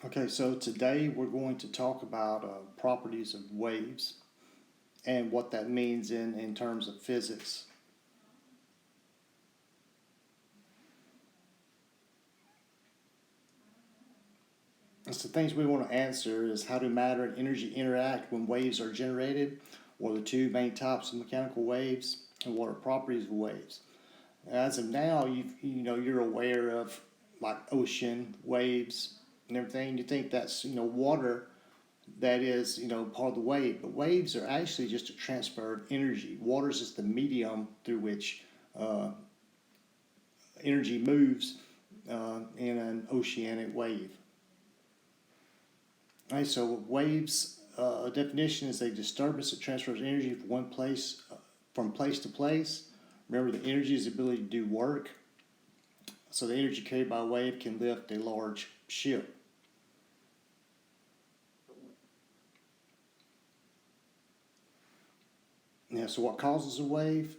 Okay, so today we're going to talk about properties of waves and what that means in terms of physics. And so things we want to answer is how do matter and energy interact when waves are generated, what are the two main types of mechanical waves, and what are properties of waves. As of now, you're aware of like ocean waves and everything. You think that's water that is part of the wave, but waves are actually just a transfer of energy. Water is just the medium through which uh, energy moves in an oceanic wave. All right, so waves, a definition is a disturbance that transfers energy from one place from place to place. Remember, the energy is the ability to do work. So the energy carried by a wave can lift a large ship. Yeah, so what causes a wave?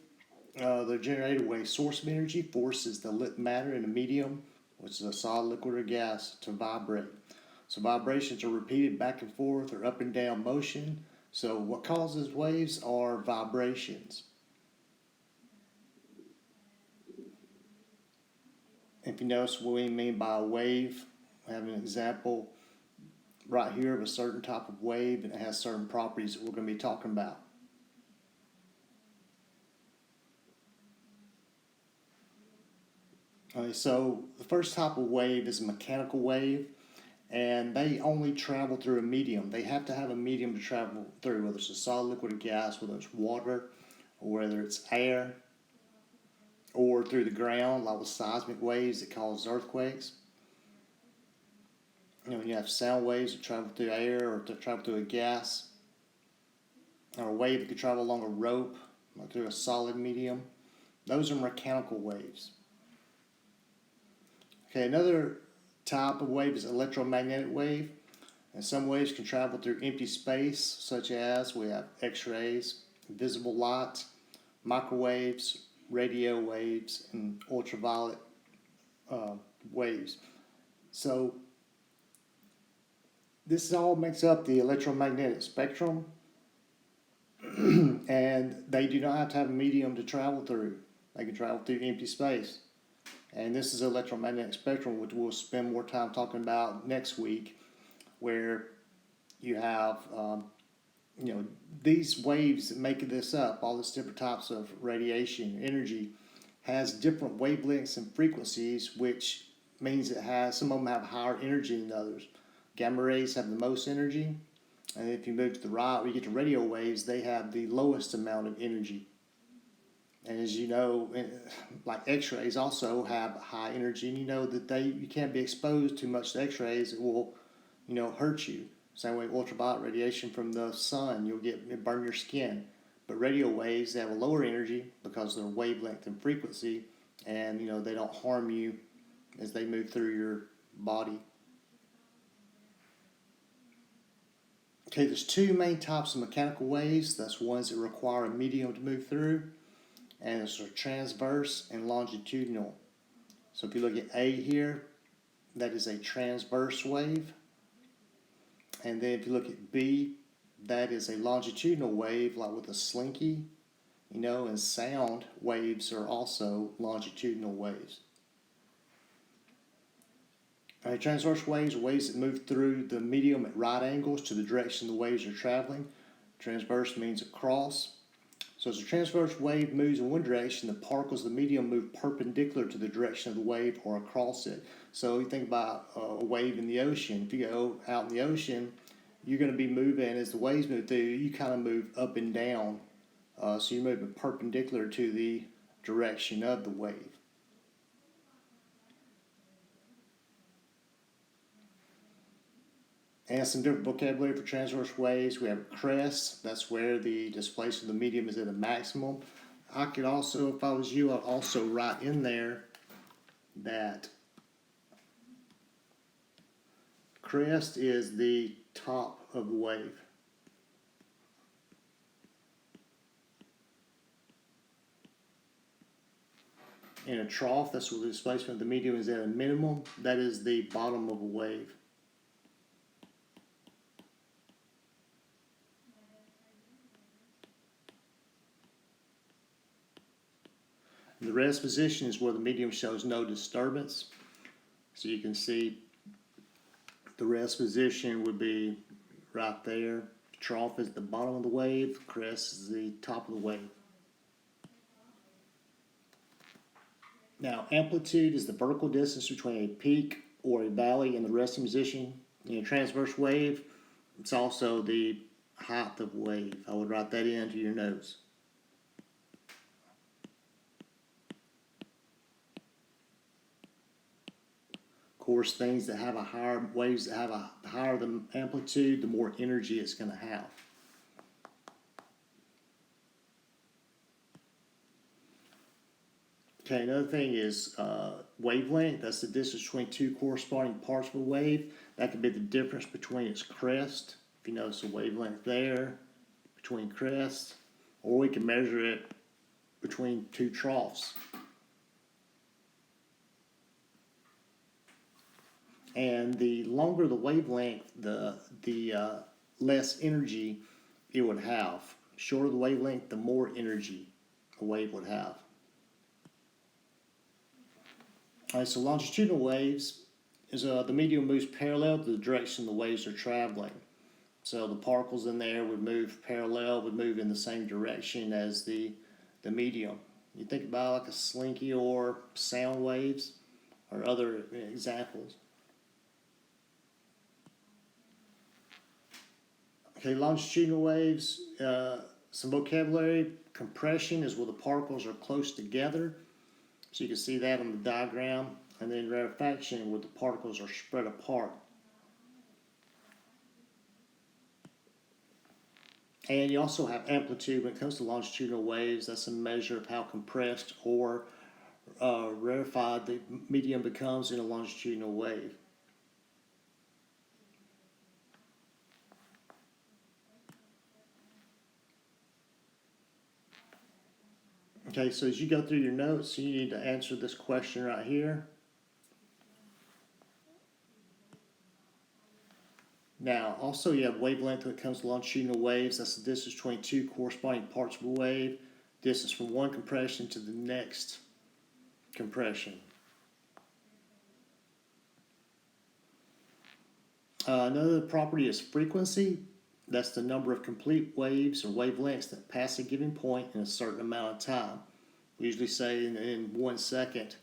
The generated wave source of energy forces the lit matter in a medium, which is a solid, liquid, or gas, to vibrate. So vibrations are repeated back and forth or up and down motion. So what causes waves are vibrations. If you notice what we mean by a wave, I have an example right here of a certain type of wave and it has certain properties that we're going to be talking about. So the first type of wave is a mechanical wave, and they only travel through a medium. They have to have a medium to travel through, whether it's a solid, liquid, or gas, whether it's water, or whether it's air, or through the ground, like with seismic waves that cause earthquakes. When you have sound waves that travel through air or to travel through a gas, or a wave that could travel along a rope, like through a solid medium. Those are mechanical waves. Okay, another type of wave is electromagnetic wave. And some waves can travel through empty space, such as we have X rays, visible light, microwaves, radio waves, and ultraviolet uh, waves. So, this all makes up the electromagnetic spectrum, and they do not have to have a medium to travel through. They can travel through empty space. And this is the electromagnetic spectrum, which we'll spend more time talking about next week, where you have these waves that make this up, all these different types of radiation energy, has different wavelengths and frequencies, which means it has some of them have higher energy than others. Gamma rays have the most energy, and if you move to the right, where you get to radio waves, they have the lowest amount of energy. And as you know, like X-rays also have high energy, and you know that you can't be exposed too much to X-rays; it will, hurt you. Same way ultraviolet radiation from the sun, it burn your skin. But radio waves, they have a lower energy because of their wavelength and frequency, and they don't harm you as they move through your body. Okay, there's two main types of mechanical waves. That's ones that require a medium to move through, and it's transverse and longitudinal. So if you look at A here, that is a transverse wave. And then if you look at B, that is a longitudinal wave, like with a slinky, and sound waves are also longitudinal waves. Transverse waves are waves that move through the medium at right angles to the direction the waves are traveling. Transverse means across. So as a transverse wave moves in one direction, the particles of the medium move perpendicular to the direction of the wave or across it. So you think about a wave in the ocean. If you go out in the ocean, you're going to be moving, as the waves move through, you kind of move up and down. So you're moving perpendicular to the direction of the wave. And some different vocabulary for transverse waves. We have crest. That's where the displacement of the medium is at a maximum. I could also, if I was you, I'd also write in there that crest is the top of the wave. In a trough, that's where the displacement of the medium is at a minimum. That is the bottom of a wave. The rest position is where the medium shows no disturbance. So you can see the rest position would be right there. Trough is the bottom of the wave, crest is the top of the wave. Now, amplitude is the vertical distance between a peak or a valley and the resting position. In a transverse wave, it's also the height of wave. I would write that into your notes. Of course, things that have a higher, waves that have a higher the amplitude, the more energy it's going to have. Okay, another thing is wavelength. That's the distance between two corresponding parts of a wave. That could be the difference between its crest. If you notice a wavelength there between crests, or we can measure it between two troughs. And the longer the wavelength, the less energy it would have. Shorter the wavelength, the more energy a wave would have. All right, so longitudinal waves is the medium moves parallel to the direction the waves are traveling. So the particles in there would move parallel, would move in the same direction as the medium. You think about like a slinky or sound waves or other examples. Okay, longitudinal waves, some vocabulary. Compression is where the particles are close together. So you can see that on the diagram. And then rarefaction, where the particles are spread apart. And you also have amplitude when it comes to longitudinal waves. That's a measure of how compressed or rarefied the medium becomes in a longitudinal wave. Okay, so as you go through your notes, you need to answer this question right here. Now, also you have wavelength when it comes to longitudinal waves. That's the distance between two corresponding parts of a wave. Distance from one compression to the next compression. Another property is frequency. That's the number of complete waves or wavelengths that pass a given point in a certain amount of time. We usually say in 1 second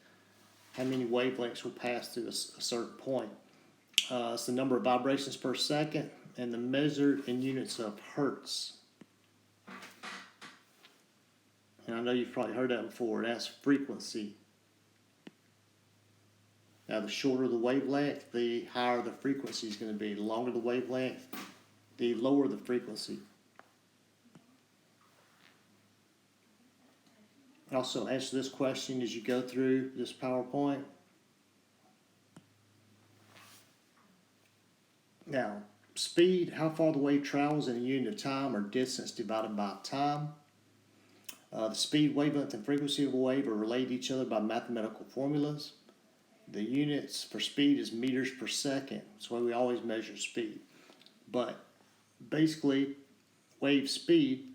how many wavelengths will pass through a certain point. It's the number of vibrations per second and the measured in units of hertz. And I know you've probably heard that before. That's frequency. Now, the shorter the wavelength, the higher the frequency is going to be. The longer the wavelength, the lower the frequency. Also, answer this question as you go through this PowerPoint. Now, speed, how far the wave travels in a unit of time or distance divided by time. The speed, wavelength, and frequency of a wave are related to each other by mathematical formulas. The units for speed is meters per second. That's why we always measure speed. But basically, wave speed,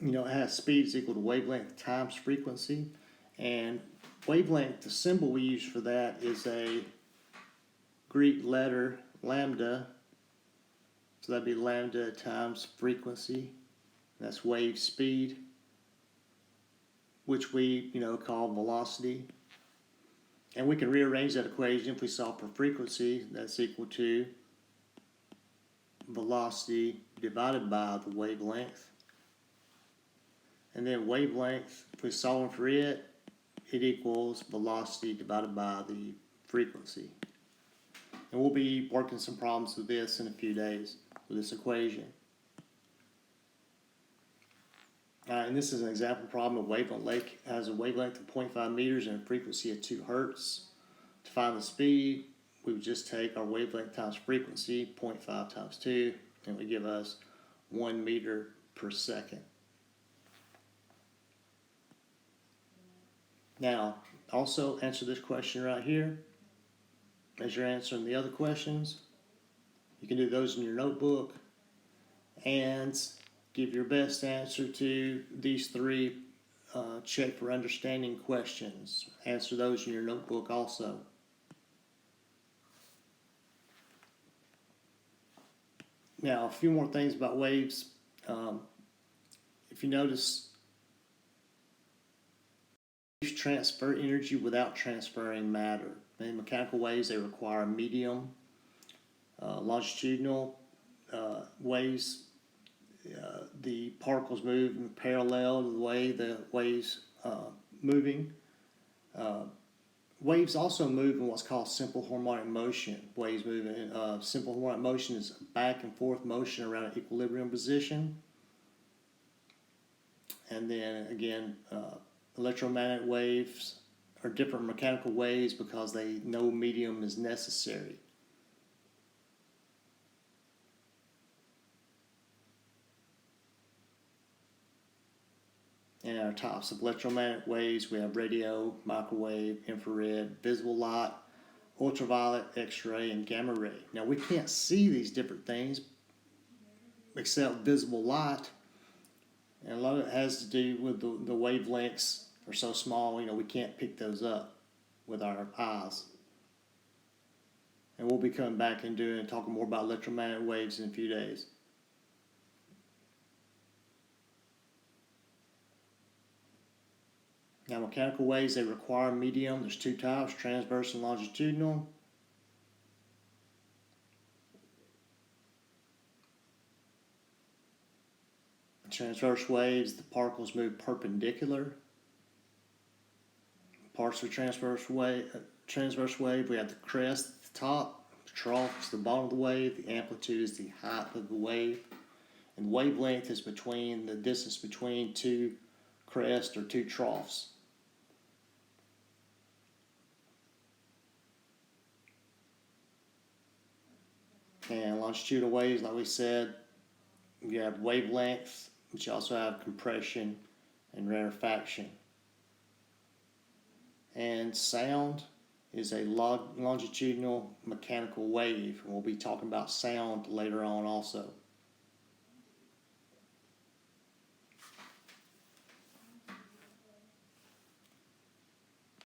it has speed is equal to wavelength times frequency. And wavelength, the symbol we use for that is a Greek letter, lambda. So that'd be lambda times frequency. That's wave speed, which we, call velocity. And we can rearrange that equation if we solve for frequency. That's equal to velocity divided by the wavelength. And then wavelength, if we're solving for it, it equals velocity divided by the frequency. And we'll be working some problems with this in a few days with this equation. And this is an example problem of wavelength. Lake has a wavelength of 0.5 meters and a frequency of 2 hertz. To find the speed, we would just take our wavelength times frequency, 0.5 times 2, and it would give us 1 meter per second. Now, also answer this question right here as you're answering the other questions. You can do those in your notebook. And Give your best answer to these three check for understanding questions. Answer those in your notebook also. Now, a few more things about waves. If you notice, waves transfer energy without transferring matter. In mechanical waves, they require a medium. Longitudinal waves, the particles move in parallel to the way the waves moving. Waves also move in what's called simple harmonic motion. Waves move in simple harmonic motion is back and forth motion around an equilibrium position. And then again, electromagnetic waves are different mechanical waves because no medium is necessary. And our types of electromagnetic waves, we have radio, microwave, infrared, visible light, ultraviolet, X-ray, and gamma ray. Now we can't see these different things except visible light, and a lot of it has to do with the wavelengths are so small, we can't pick those up with our eyes. And we'll be coming back and talking more about electromagnetic waves in a few days. Now, mechanical waves, they require a medium. There's two types, transverse and longitudinal. Transverse waves, the particles move perpendicular. Parts of transverse wave, we have the crest at the top, the trough is the bottom of the wave, the amplitude is the height of the wave, and wavelength is the distance between two crests or two troughs. And longitudinal waves, like we said, you have wavelength, but you also have compression and rarefaction. And sound is a longitudinal mechanical wave, and we'll be talking about sound later on also.